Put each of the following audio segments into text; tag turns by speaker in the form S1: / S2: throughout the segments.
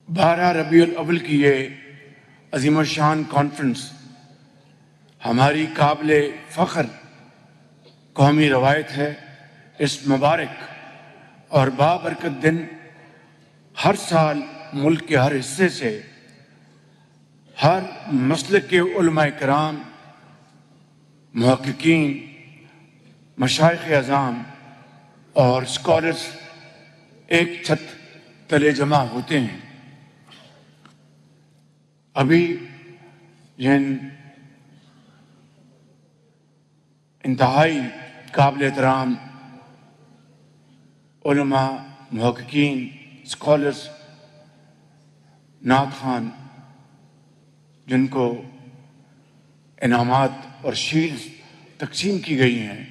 S1: 12 ربیع الاول کی یہ عظیم الشان کانفرنس ہماری قابل فخر قومی روایت ہے۔ اس مبارک اور بابرکت دن ہر سال ملک کے ہر حصے سے ہر مسلک کے علماء کرام، محققین، مشائخ اعظام اور اسکالرز ایک چھت تلے جمع ہوتے ہیں۔ ابھی جن انتہائی قابل احترام علماء، محققین، اسکالرز، نعت خوان جن کو انعامات اور شیلڈز تقسیم کی گئی ہیں،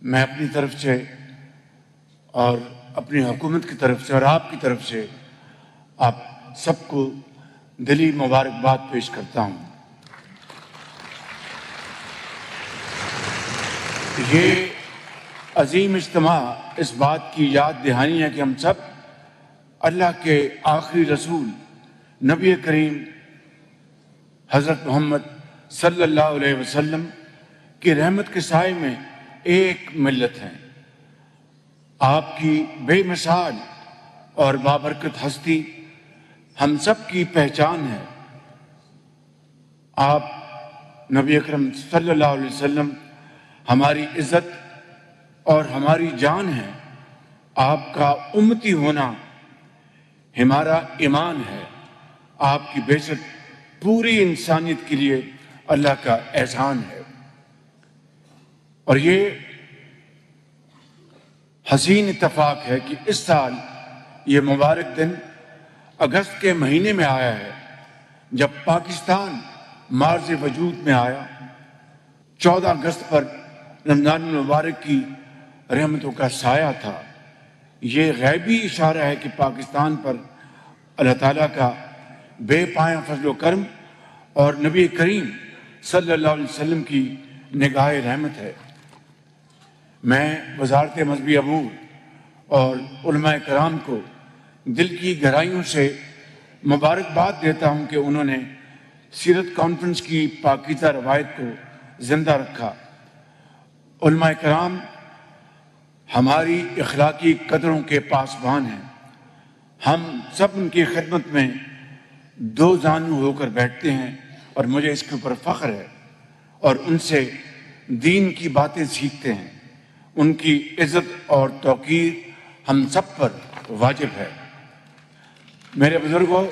S1: میں اپنی طرف سے اور اپنی حکومت کی طرف سے اور آپ کی طرف سے آپ سب کو دلی مبارکباد پیش کرتا ہوں۔ یہ عظیم اجتماع اس بات کی یاد دہانی ہے کہ ہم سب اللہ کے آخری رسول نبی کریم حضرت محمد صلی اللہ علیہ وسلم کی رحمت کے سائے میں ایک ملت ہیں۔ آپ کی بے مثال اور بابرکت ہستی ہم سب کی پہچان ہے۔ آپ نبی اکرم صلی اللہ علیہ وسلم ہماری عزت اور ہماری جان ہے۔ آپ کا امتی ہونا ہمارا ایمان ہے۔ آپ کی بعثت پوری انسانیت کے لیے اللہ کا احسان ہے۔ اور یہ حسین اتفاق ہے کہ اس سال یہ مبارک دن اگست کے مہینے میں آیا ہے، جب پاکستان معرض وجود میں آیا۔ 14 اگست پر رمضان المبارک کی رحمتوں کا سایہ تھا۔ یہ غیبی اشارہ ہے کہ پاکستان پر اللہ تعالیٰ کا بے پایاں فضل و کرم اور نبی کریم صلی اللہ علیہ وسلم کی نگاہ رحمت ہے۔ میں وزارت مذہبی امور اور علماء کرام کو دل کی گہرائیوں سے مبارکباد دیتا ہوں کہ انہوں نے سیرت کانفرنس کی پاکیزہ روایت کو زندہ رکھا۔ علماء کرام ہماری اخلاقی قدروں کے پاسبان ہیں۔ ہم سب ان کی خدمت میں دو زانو ہو کر بیٹھتے ہیں اور مجھے اس کے اوپر فخر ہے، اور ان سے دین کی باتیں سیکھتے ہیں۔ ان کی عزت اور توقیر ہم سب پر واجب ہے۔ میرے بزرگوں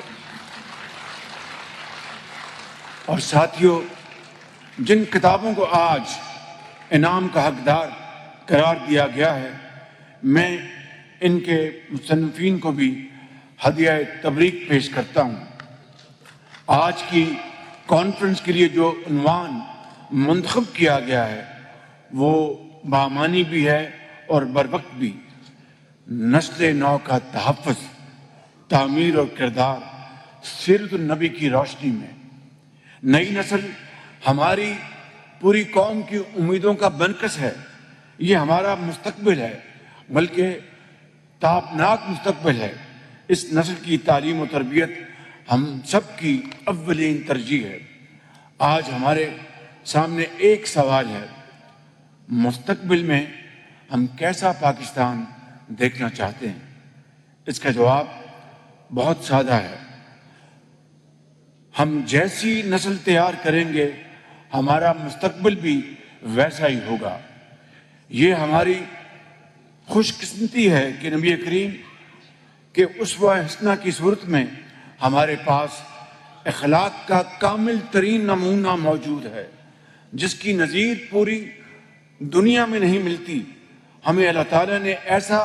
S1: اور ساتھیوں، جن کتابوں کو آج انعام کا حقدار قرار دیا گیا ہے، میں ان کے مصنفین کو بھی ہدیہ تبریک پیش کرتا ہوں۔ آج کی کانفرنس کے لیے جو عنوان منتخب کیا گیا ہے وہ بامانی بھی ہے اور بروقت بھی۔ نسل نو کا تحفظ، تعمیر اور کردار، سیرت النبی کی روشنی میں۔ نئی نسل ہماری پوری قوم کی امیدوں کا بنکس ہے۔ یہ ہمارا مستقبل ہے، بلکہ تابناک مستقبل ہے۔ اس نسل کی تعلیم و تربیت ہم سب کی اولین ترجیح ہے۔ آج ہمارے سامنے ایک سوال ہے، مستقبل میں ہم کیسا پاکستان دیکھنا چاہتے ہیں؟ اس کا جواب بہت سادہ ہے۔ ہم جیسی نسل تیار کریں گے، ہمارا مستقبل بھی ویسا ہی ہوگا۔ یہ ہماری خوش قسمتی ہے کہ نبی کریم کے اسوہ حسنہ کی صورت میں ہمارے پاس اخلاق کا کامل ترین نمونہ موجود ہے، جس کی نظیر پوری دنیا میں نہیں ملتی۔ ہمیں اللہ تعالیٰ نے ایسا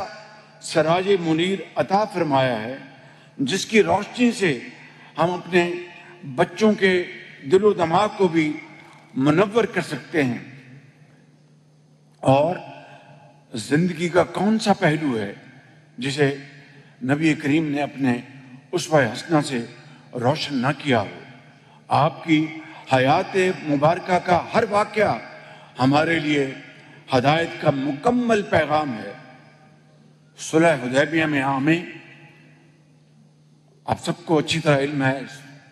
S1: سراج منیر عطا فرمایا ہے جس کی روشنی سے ہم اپنے بچوں کے دل و دماغ کو بھی منور کر سکتے ہیں۔ اور زندگی کا کون سا پہلو ہے جسے نبی کریم نے اپنے اسوہ حسنہ سے روشن نہ کیا ہو؟ آپ کی حیات مبارکہ کا ہر واقعہ ہمارے لیے ہدایت کا مکمل پیغام ہے۔ صلح حدیبیہ میں آمیں آپ سب کو اچھی طرح علم ہے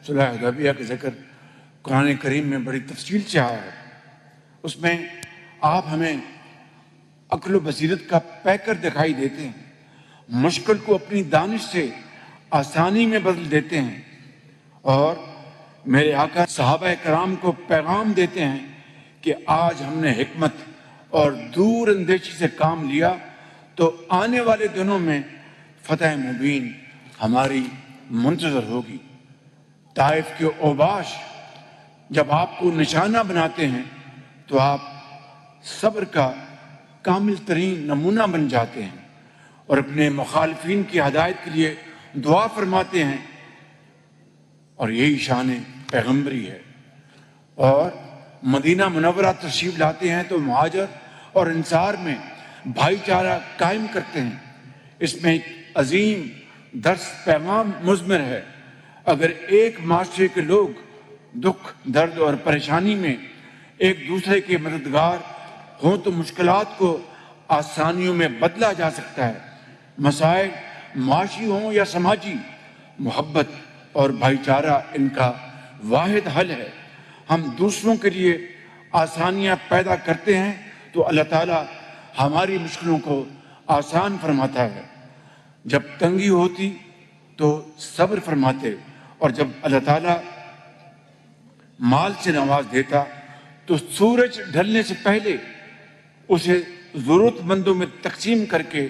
S1: صلح حدیبیہ کا ذکر قرآن کریم میں بڑی تفصیل سے آیا ہے. اس میں آپ ہمیں عقل و بصیرت کا پیکر دکھائی دیتے ہیں، مشکل کو اپنی دانش سے آسانی میں بدل دیتے ہیں، اور میرے آقا صحابہ کرام کو پیغام دیتے ہیں کہ آج ہم نے حکمت اور دور اندیشی سے کام لیا تو آنے والے دنوں میں فتح مبین ہماری منتظر ہوگی. طائف کے اوباش جب آپ کو نشانہ بناتے ہیں تو آپ صبر کا کامل ترین نمونہ بن جاتے ہیں اور اپنے مخالفین کی ہدایت کے لیے دعا فرماتے ہیں، اور یہی شان پیغمبری ہے. اور مدینہ منورہ تشریف لاتے ہیں تو مہاجر اور انصار میں بھائی چارہ قائم کرتے ہیں. اس میں ایک عظیم درس پیغام مضمر ہے. اگر ایک معاشرے کے لوگ دکھ درد اور پریشانی میں ایک دوسرے کے مددگار ہوں تو مشکلات کو آسانیوں میں بدلا جا سکتا ہے. مسائل معاشی ہوں یا سماجی، محبت اور بھائی چارہ ان کا واحد حل ہے. ہم دوسروں کے لیے آسانیاں پیدا کرتے ہیں تو اللہ تعالیٰ ہماری مشکلوں کو آسان فرماتا ہے. جب تنگی ہوتی تو صبر فرماتے، اور جب اللہ تعالیٰ مال سے نواز دیتا تو سورج ڈھلنے سے پہلے اسے ضرورت مندوں میں تقسیم کر کے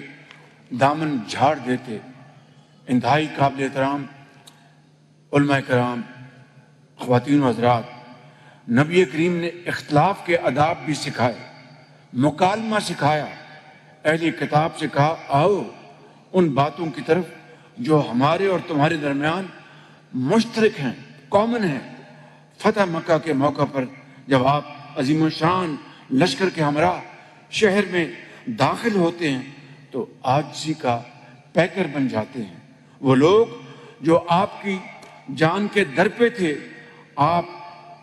S1: دامن جھاڑ دیتے. انتہائی قابل احترام علماء کرام، خواتین و حضرات، نبی کریم نے اختلاف کے آداب بھی سکھائے، مکالمہ سکھایا. اہل کتاب سے کہا آؤ ان باتوں کی طرف جو ہمارے اور تمہارے درمیان مشترک ہیں، کامن ہیں. فتح مکہ کے موقع پر جب آپ عظیم الشان لشکر کے ہمراہ شہر میں داخل ہوتے ہیں تو عاجزی کا پیکر بن جاتے ہیں. وہ لوگ جو آپ کی جان کے در پہ تھے، آپ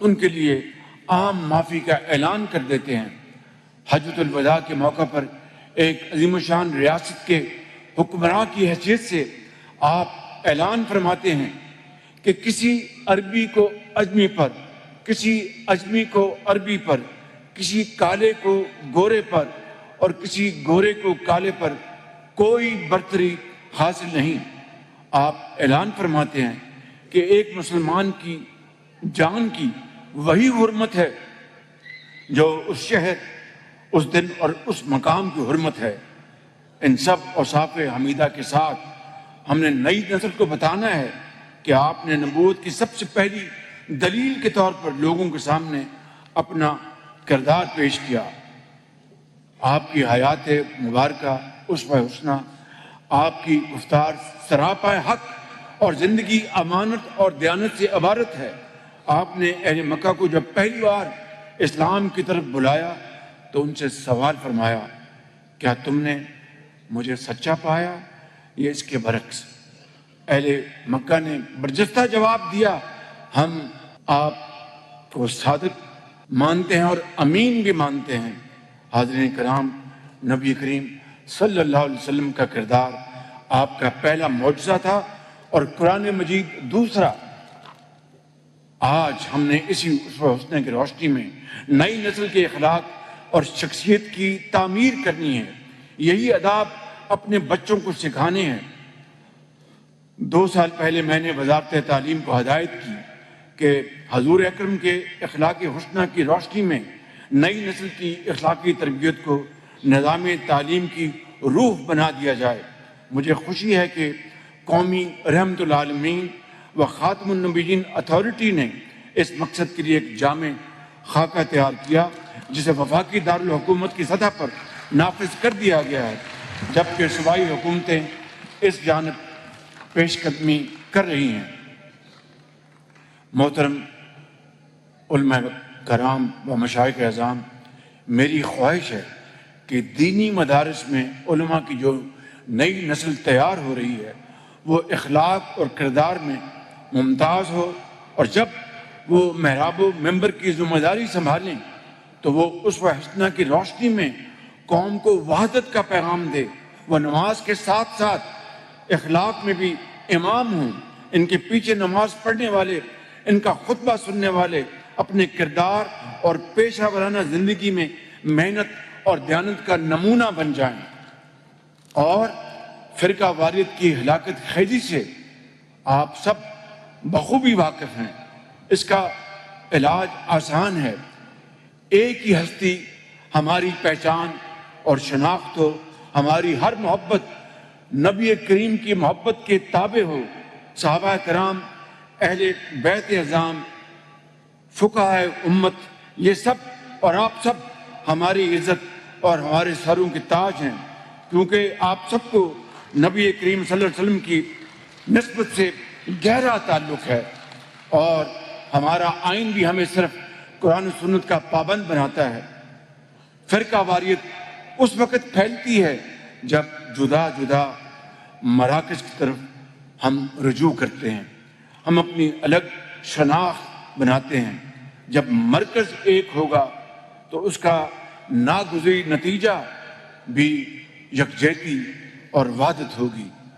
S1: ان کے لیے عام معافی کا اعلان کر دیتے ہیں. حجۃ الوداع کے موقع پر ایک عظیم الشان ریاست کے حکمراں کی حیثیت سے آپ اعلان فرماتے ہیں کہ کسی عربی کو اجمی پر، کسی اجمی کو عربی پر، کسی کالے کو گورے پر اور کسی گورے کو کالے پر کوئی برتری حاصل نہیں. آپ اعلان فرماتے ہیں کہ ایک مسلمان کی جان کی وہی حرمت ہے جو اس شہر، اس دن اور اس مقام کی حرمت ہے. ان سب اوصاف حمیدہ کے ساتھ ہم نے نئی نسل کو بتانا ہے کہ آپ نے نبوت کی سب سے پہلی دلیل کے طور پر لوگوں کے سامنے اپنا کردار پیش کیا. آپ کی حیات مبارکہ اسوہ حسنہ، آپ کی گفتار سراپا حق اور زندگی امانت اور دیانت سے عبارت ہے. آپ نے اہل مکہ کو جب پہلی بار اسلام کی طرف بلایا تو ان سے سوال فرمایا، کیا تم نے مجھے سچا پایا یا اس کے برعکس؟ اہل مکہ نے برجستہ جواب دیا، ہم آپ کو صادق مانتے ہیں اور امین بھی مانتے ہیں. حاضرین کرام، نبی کریم صلی اللہ علیہ وسلم کا کردار آپ کا پہلا معجزہ تھا اور قرآن مجید دوسرا. آج ہم نے اسی اسوہ حسنہ کی روشنی میں نئی نسل کے اخلاق اور شخصیت کی تعمیر کرنی ہے. یہی آداب اپنے بچوں کو سکھانے ہیں. 2 سال پہلے میں نے وزارت تعلیم کو ہدایت کی کہ حضور اکرم کے اخلاق حسنہ کی روشنی میں نئی نسل کی اخلاقی تربیت کو نظام تعلیم کی روح بنا دیا جائے. مجھے خوشی ہے کہ قومی رحمت العالمین و خاتم النبیین اتھارٹی نے اس مقصد کے لیے ایک جامع خاکہ تیار کیا جسے وفاقی دارالحکومت کی سطح پر نافذ کر دیا گیا ہے، جبکہ صوبائی حکومتیں اس جانب پیش قدمی کر رہی ہیں. محترم علماء کرام و مشائخ اعظام، میری خواہش ہے کہ دینی مدارس میں علماء کی جو نئی نسل تیار ہو رہی ہے وہ اخلاق اور کردار میں ممتاز ہو، اور جب وہ محراب و ممبر کی ذمہ داری سنبھالیں تو وہ اسوہ حسنہ کی روشنی میں قوم کو وحدت کا پیغام دے. وہ نماز کے ساتھ ساتھ اخلاق میں بھی امام ہوں، ان کے پیچھے نماز پڑھنے والے، ان کا خطبہ سننے والے اپنے کردار اور پیشہ ورانہ زندگی میں محنت اور دیانت کا نمونہ بن جائیں۔ اور فرقہ واریت کی ہلاکت خیزی سے آپ سب بخوبی واقف ہیں۔ اس کا علاج آسان ہے۔ ایک ہی ہستی ہماری پہچان اور شناخت ہو، ہماری ہر محبت نبی کریم کی محبت کے تابع ہو، صحابہ کرام، اہل بیت اعظام، فقہائے امت، یہ سب اور آپ سب ہماری عزت اور ہمارے سروں کے تاج ہیں، کیونکہ آپ سب کو نبی کریم صلی اللہ علیہ وسلم کی نسبت سے گہرا تعلق ہے، اور ہمارا آئین بھی ہمیں صرف قرآن و سنت کا پابند بناتا ہے۔ فرقہ واریت اس وقت پھیلتی ہے جب جدا جدا مراکز کی طرف ہم رجوع کرتے ہیں، ہم اپنی الگ شناخت بناتے ہیں۔ جب مرکز ایک ہوگا تو اس کا ناگزیر نتیجہ بھی یکجہتی اور وحدت ہوگی۔